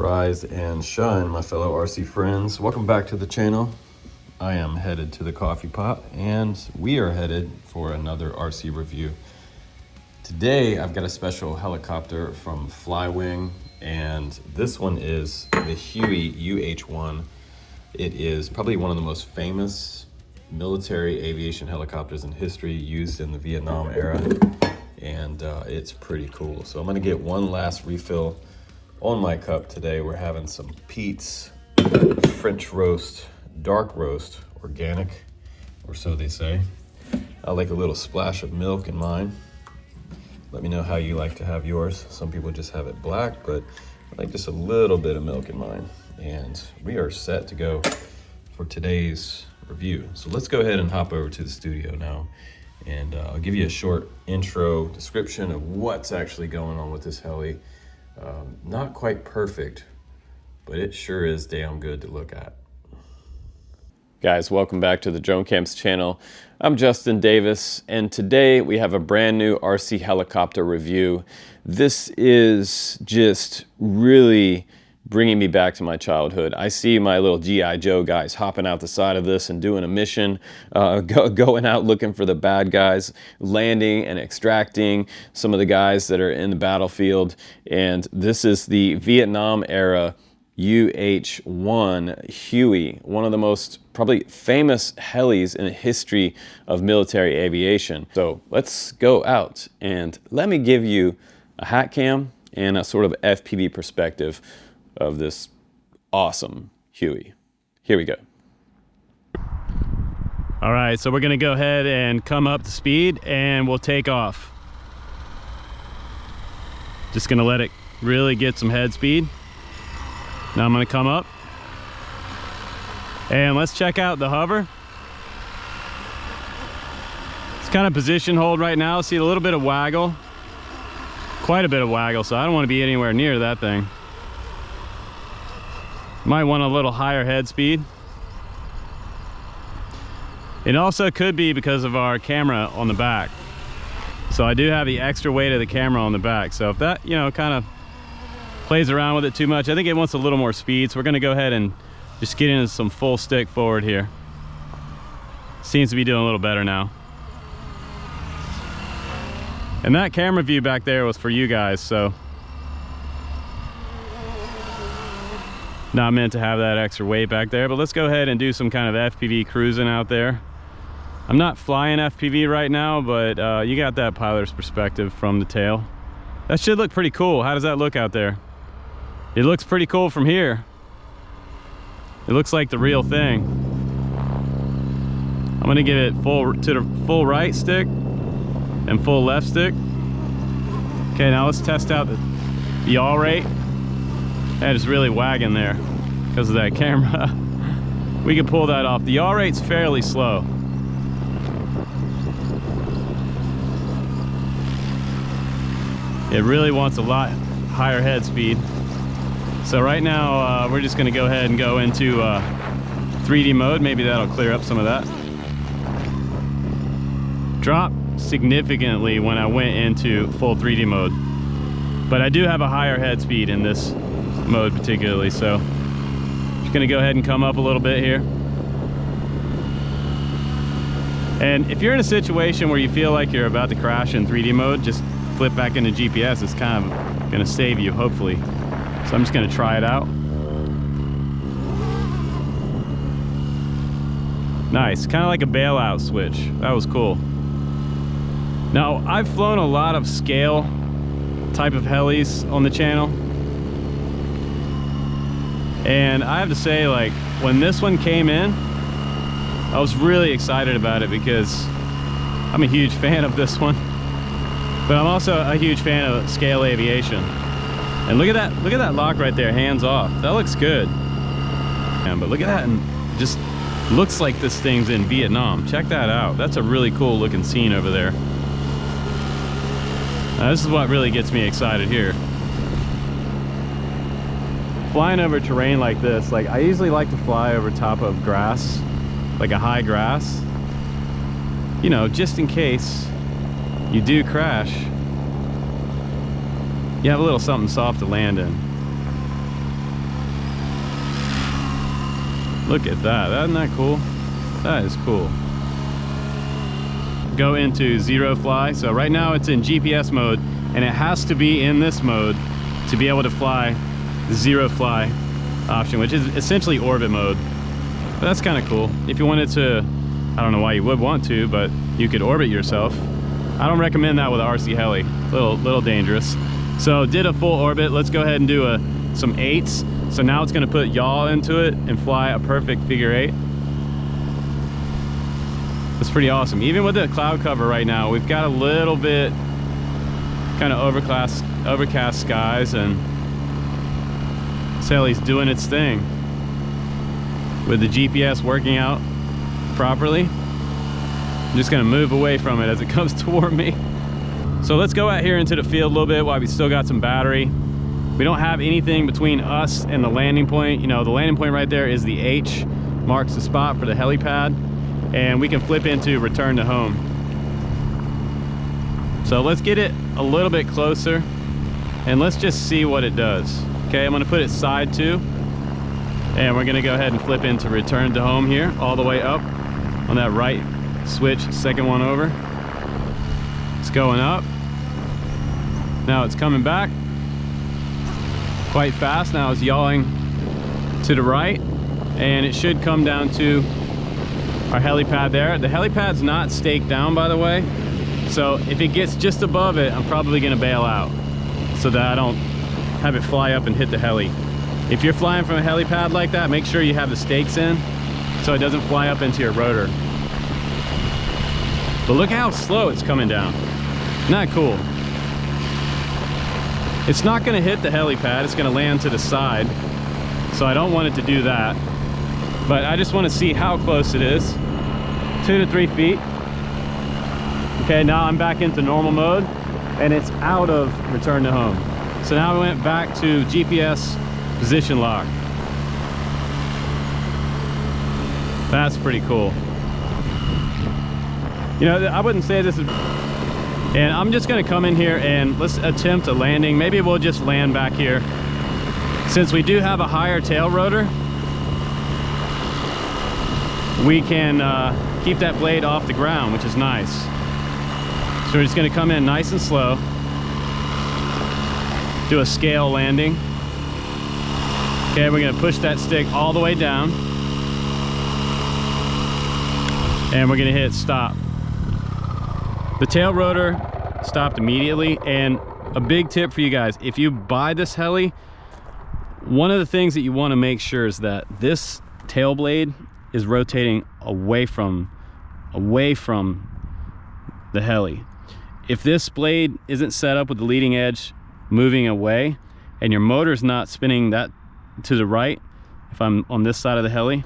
Rise and shine, my fellow RC friends. Welcome back to the channel. I am headed to the coffee pot and we are headed for another RC review. Today I've got a special helicopter from Flywing, and this one is the Huey UH-1. It is probably one of the most famous military aviation helicopters in history, used in the Vietnam era, and it's pretty cool. So I'm gonna get one last refill on my cup today. We're having some Pete's French roast, dark roast, organic, or so they say. I like a little splash of milk in mine. Let me know how you like to have yours. Some people just have it black, but I like just a little bit of milk in mine. And we are set to go for today's review. So let's go ahead and hop over to the studio now, and I'll give you a short intro description of what's actually going on with this heli. Not quite perfect, but it sure is damn good to look at. Guys, welcome back to the Drone Camps channel. I'm Justin Davis, and today we have a brand new RC helicopter review. This is just really bringing me back to my childhood. I see my little G.I. Joe guys hopping out the side of this and doing a mission, going out looking for the bad guys, landing and extracting some of the guys that are in the battlefield. And this is the Vietnam era UH-1 Huey, one of the most probably famous helis in the history of military aviation. So let's go out and let me give you a hat cam and a sort of FPV perspective of this awesome Huey. Here we go. All right, so we're gonna go ahead and come up to speed and we'll take off. Just gonna let it really get some head speed. Now I'm gonna come up and let's check out the hover. It's kind of position hold right now. See a little bit of waggle, quite a bit of waggle, so I don't want to be anywhere near that thing. Might want a little higher head speed. It also could be because of our camera on the back. So I do have the extra weight of the camera on the back. So if that, kind of plays around with it too much, I think it wants a little more speed. So we're gonna go ahead and just get into some full stick forward here. Seems to be doing a little better now. And that camera view back there was for you guys, so not meant to have that extra weight back there, but let's go ahead and do some kind of FPV cruising out there. I'm not flying FPV right now, but you got that pilot's perspective from the tail. That should look pretty cool. How does that look out there? It looks pretty cool from here. It looks like the real thing. I'm gonna give it full right stick and full left stick. Okay, now let's test out the yaw rate. That is really wagging there because of that camera. We can pull that off. The yaw rate's fairly slow. It really wants a lot higher head speed. So right now we're just gonna go ahead and go into 3D mode. Maybe that'll clear up some of that. Dropped significantly when I went into full 3D mode, but I do have a higher head speed in this mode particularly, so just gonna go ahead and come up a little bit here. And if you're in a situation where you feel like you're about to crash in 3D mode, just flip back into GPS. It's kind of gonna save you, hopefully. So I'm just gonna try it out. Nice, kind of like a bailout switch. That was cool. Now, I've flown a lot of scale type of helis on the channel, and I have to say, like, when this one came in, I was really excited about it because I'm a huge fan of this one, but I'm also a huge fan of scale aviation. And look at that lock right there, hands off. That looks good. Yeah, but look at that, and it just looks like this thing's in Vietnam. Check that out. That's a really cool looking scene over there. Now, this is what really gets me excited here. Flying over terrain like this, like I usually like to fly over top of grass, like a high grass, just in case you do crash, you have a little something soft to land in. Look at that, isn't that cool? That is cool. Go into zero fly. So right now it's in GPS mode, and it has to be in this mode to be able to fly the zero fly option, which is essentially orbit mode. But that's kind of cool. If you wanted to, I don't know why you would want to, but you could orbit yourself. I don't recommend that with an RC Heli. Little dangerous. So did a full orbit. Let's go ahead and do some 8s. So now it's going to put yaw into it and fly a perfect figure 8. That's pretty awesome. Even with the cloud cover right now, we've got a little bit kind of overcast skies, and this heli's doing its thing with the GPS working out properly. I'm just gonna move away from it as it comes toward me. So let's go out here into the field a little bit while we still got some battery. We don't have anything between us and the landing point. You know, the landing point right there is the H, marks the spot for the helipad, and we can flip into return to home. So let's get it a little bit closer and let's just see what it does. Okay, I'm gonna put it side to, and we're gonna go ahead and flip into return to home here, all the way up on that right switch, second one over. It's going up. Now it's coming back quite fast. Now it's yawing to the right, and it should come down to our helipad there. The helipad's not staked down, by the way, so if it gets just above it, I'm probably gonna bail out so that I don't have it fly up and hit the heli. If you're flying from a helipad like that, make sure you have the stakes in so it doesn't fly up into your rotor. But look how slow it's coming down. Isn't that cool? It's not gonna hit the helipad, it's gonna land to the side, so I don't want it to do that. But I just wanna see how close it is. 2 to 3 feet. Okay, now I'm back into normal mode, and it's out of return to home. So now we went back to GPS position lock. That's pretty cool. You know, I wouldn't say this is... And I'm just gonna come in here and let's attempt a landing. Maybe we'll just land back here. Since we do have a higher tail rotor, we can keep that blade off the ground, which is nice. So we're just gonna come in nice and slow, do a scale landing. Okay, we're gonna push that stick all the way down, and we're gonna hit stop. The tail rotor stopped immediately, and a big tip for you guys, if you buy this heli, one of the things that you want to make sure is that this tail blade is rotating away from the heli. If this blade isn't set up with the leading edge moving away and your motor's not spinning that to the right, if I'm on this side of the heli,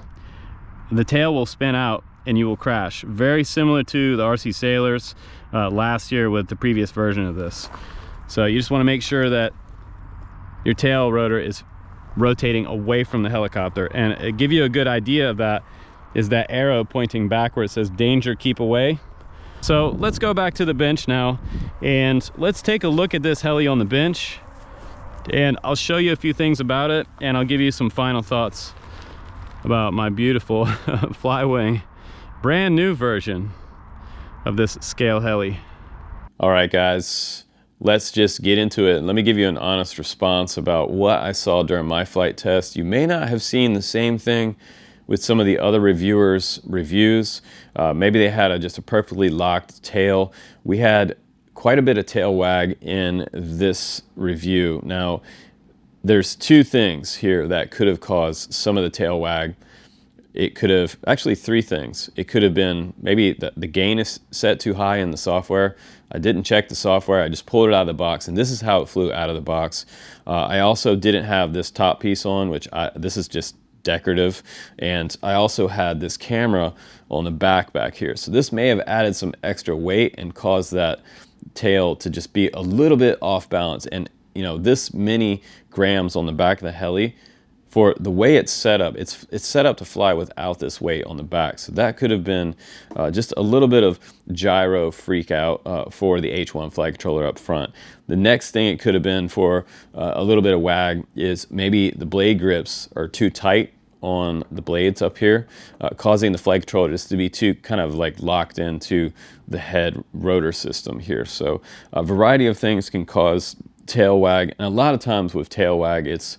the tail will spin out and you will crash. Very similar to the RC Sailors last year with the previous version of this. So you just want to make sure that your tail rotor is rotating away from the helicopter. And to give you a good idea of that is that arrow pointing back where it says danger, keep away. So let's go back to the bench now, and let's take a look at this heli on the bench, and I'll show you a few things about it, and I'll give you some final thoughts about my beautiful Flywing brand new version of this scale heli. All right, guys, let's just get into it. Let me give you an honest response about what I saw during my flight test. You may not have seen the same thing with some of the other reviewers' reviews. Maybe they had just a perfectly locked tail. We had quite a bit of tail wag in this review. Now, there's two things here that could have caused some of the tail wag. It could have, actually 3 things. It could have been maybe the gain is set too high in the software. I didn't check the software, I just pulled it out of the box, and this is how it flew out of the box. I also didn't have this top piece on, which this is just decorative, and I also had this camera on the back here. So this may have added some extra weight and caused that tail to just be a little bit off balance. And you know, this many grams on the back of the heli, for the way it's set up, it's set up to fly without this weight on the back. So that could have been just a little bit of gyro freak out for the H-1 flight controller up front. The next thing it could have been for a little bit of wag is maybe the blade grips are too tight on the blades up here, causing the flight controller just to be too kind of like locked into the head rotor system here. So a variety of things can cause tail wag, and a lot of times with tail wag, it's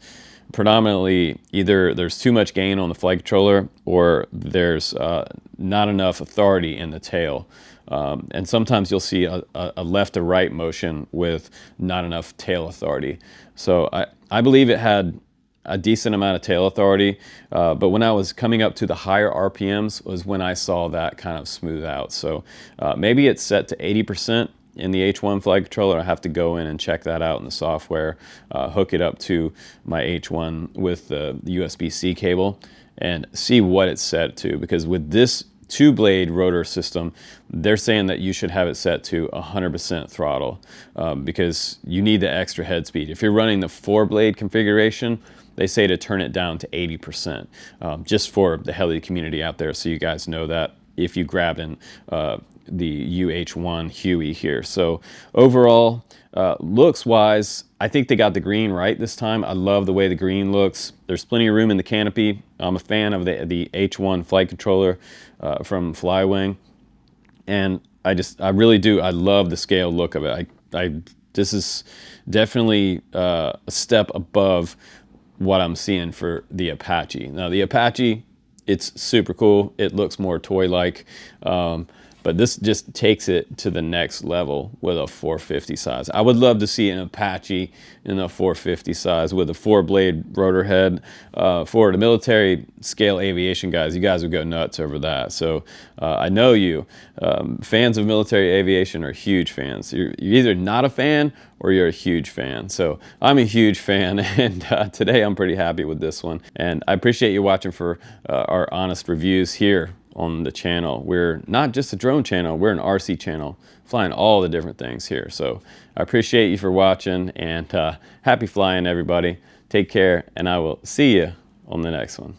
predominantly either there's too much gain on the flight controller or there's not enough authority in the tail. And sometimes you'll see a left to right motion with not enough tail authority. So I believe it had a decent amount of tail authority, but when I was coming up to the higher RPMs was when I saw that kind of smooth out. So maybe it's set to 80% in the H1 flight controller. I have to go in and check that out in the software, hook it up to my H1 with the USB-C cable and see what it's set to, because with this 2-blade rotor system, they're saying that you should have it set to 100% throttle because you need the extra head speed. If you're running the 4-blade configuration, they say to turn it down to 80%, just for the heli community out there, so you guys know that if you grab in the UH-1 Huey here. So overall, looks wise, I think they got the green right this time. I love the way the green looks. There's plenty of room in the canopy. I'm a fan of the H1 flight controller from Flywing, and I really do. I love the scale look of it. This is definitely a step above what I'm seeing for the Apache. Now the Apache, it's super cool. It looks more toy-like, but this just takes it to the next level with a 450 size. I would love to see an Apache in a 450 size with a 4-blade rotor head. For the military scale aviation guys, you guys would go nuts over that. So I know you, fans of military aviation are huge fans. You're either not a fan or you're a huge fan. So I'm a huge fan, and today I'm pretty happy with this one. And I appreciate you watching for our honest reviews here on the channel. We're not just a drone channel, we're an RC channel, flying all the different things here. So I appreciate you for watching, and happy flying, everybody. Take care, and I will see you on the next one.